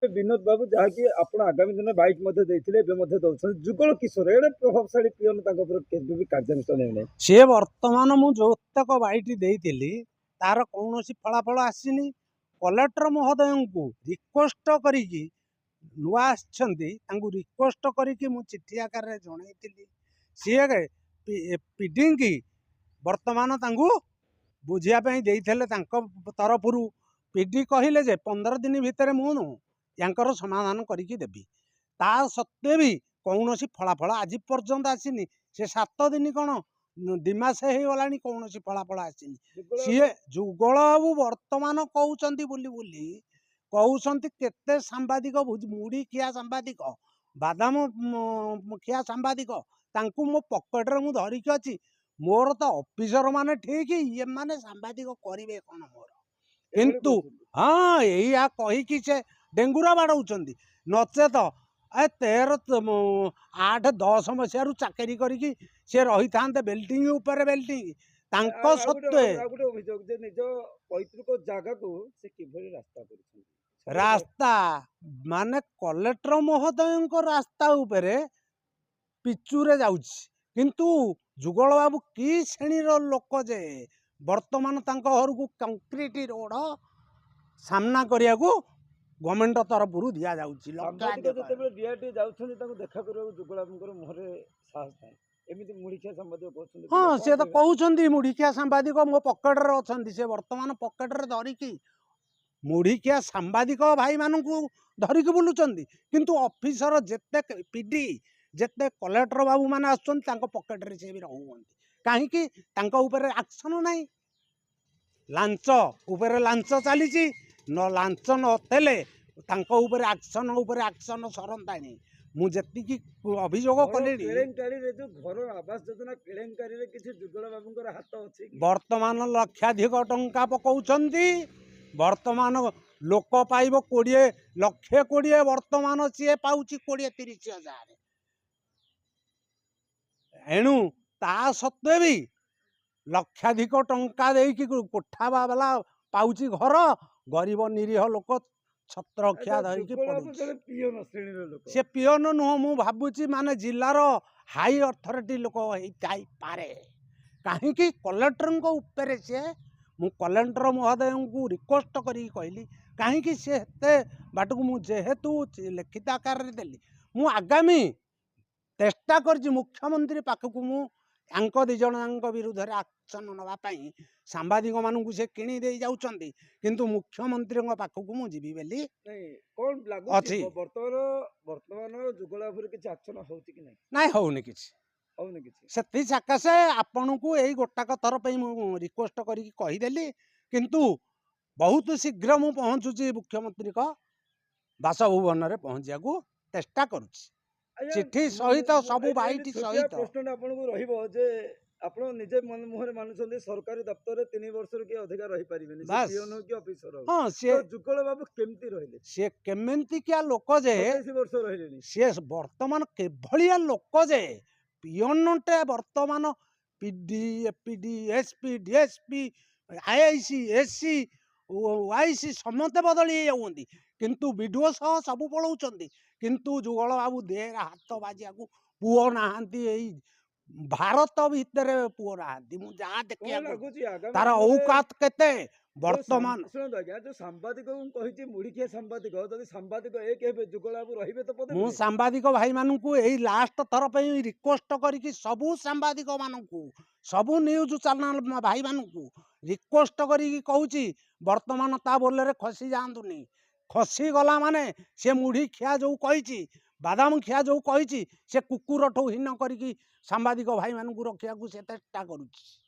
विनोद बाबू जहाँकि आपण आगामी दिन बाइक जुगल किशोर एडे प्रभावशाली पियन केबे भी कार्यानुष्ठान नहीं सी बर्तमान मु जोतक बाईट देती तार कौन फलाफल आसनी कलेक्टर महोदय को रिक्वेस्ट करी नुआ रिक्वेस्ट करी मु चिठी आकार जनईली सी पीडी की बर्तमान बुझापी तरफ पीडी कहले जे 15 दिन भितर मुझे समाधान करके देवी ता सत्वे भी कौन फलाफल आज पर्यंत आसनी से 7 दिन कौन 2 मास हो गला कौन फलाफल आसनी सी जुगल बाबू बर्तमान कहते कहते केते सांबादिक मुड़ी खिया सांबादिक बादाम खिया सांबादिक मो पकेट मु धरिकी अच्छी मोर तो ऑफिसर माने ठीक ये माने सांबादिक करेंगे कौन मोर किंतु हाँ या कहीकि से डेंगुरा बाड़ौंट नचेत 13-8-10 मसीह चाकरी करी सी रही था बेल्टिंग उपर बेल्टिंग सत्वे पैतृक जगह को रास्ता माने कलेक्टर महोदय रास्ता उपरे पिचुरे जाउछि किंतु जुगल बाबू की श्रेणी लोक जे वर्तमान घर को कंक्रीट रोड सामना करिया को गवर्नमेंट तरफ दिया जाउछि हाँ सी तो कहते मुड़िकिया सांबादिक मो पकेट्रे अच्छा से बर्तमान पकेट्रे धरिकी मुड़िकिया सांबादिक भाई मान धरिकी बुलूं किंतु ऑफिसर जेते पीडी जेते कलेक्टर बाबू मैंने आसुच्च पकेट्रे से भी रोक कहीं एक्शन ना लांच उपरे लांच चली न लांच नथेले एक्शन सरंता नहीं मुझे अभियोग कले वर्तमान लक्षाधिक टंका पकाउछंती वर्तमान लोक पाइब 20 वर्तमान सी पाउची 20-30 हजार एणु ता सत्वे भी लक्षाधिक टंका देकी कोठा वाला पाउची घर गरीब निरीह लोक छत्रक्षा धरिकी सी पियन नुह मु भावुची माने जिलार हाई अथॉरिटी लोक पारे कहीं कलेक्टर उपरे सी मु कलेक्टर महोदय को रिक्वेस्ट करी कहली कहीं सी बाट को जेहेतु लिखित आकार देली मु आगामी चेष्टा कर मुख्यमंत्री पाखक मु दी जन विरुद्ध एक्शन नापी सांबादिक मानू से किणी दे जाउछंती किंतु मुख्यमंत्री पाखक मु जीवी बेली कौन लागु वर्तमान जुगलापुर किछ एक्शन होउछि कि नहीं होउनी किछ सेति सकाशे आपन को एई गोटाक थर पे मु रिक्वेस्ट करी कहीदेली किंतु बहुत शीघ्र मु पहुंचुची मुख्यमंत्री का बासभवन रे पहुंचिया को चेष्टा करूची चिठी सहित सब बाइट सहित प्रश्न आपन को रहिबो जे आपण निजे मन मुहरे मानुछन्ते सरकारी दफ्तर रे 3 वर्ष के अधिकार रही परिबेनी से पियन कि ऑफिसर हां से जुगल बाबू केमती रहिले से केमंती क्या लोक जे 27 वर्ष रहिलेनी से वर्तमान के भलिया लोक जे पियनटे वर्तमान PD APD SP DSP IIC SC YC समते बदली जाउंती किंतु वीडियो सह सब पळौचंती किंतु जुगल बाबू देह हाथ बाजिया को पुओ नहांती भारत भितर पुओ नहांती मु जहाँ देखिया तार औकात केते वर्तमान सुनंद आज्ञा जो सांबादिक कहिछि मुड़िकिया सांबादिक जदि सांबादिक एक हेबे जुगल बाबू रहिबे तो पदे मु सांबादिक भाई मानू को एई लास्ट थर पे रिक्वेस्ट करी सबू सांबादिक मानू को सबू न्यूज चैनल भाई मानू को रिक्वेस्ट करी कहूची वर्तमान ता बोले रे खसी जांतुनी खसी गला माने से मुढ़ी खिया जो कही बादाम खिया जो कही से कुकुर ठू हीन करी सांबादिक भाई मानू रखा से चेष्टा करुच्ची।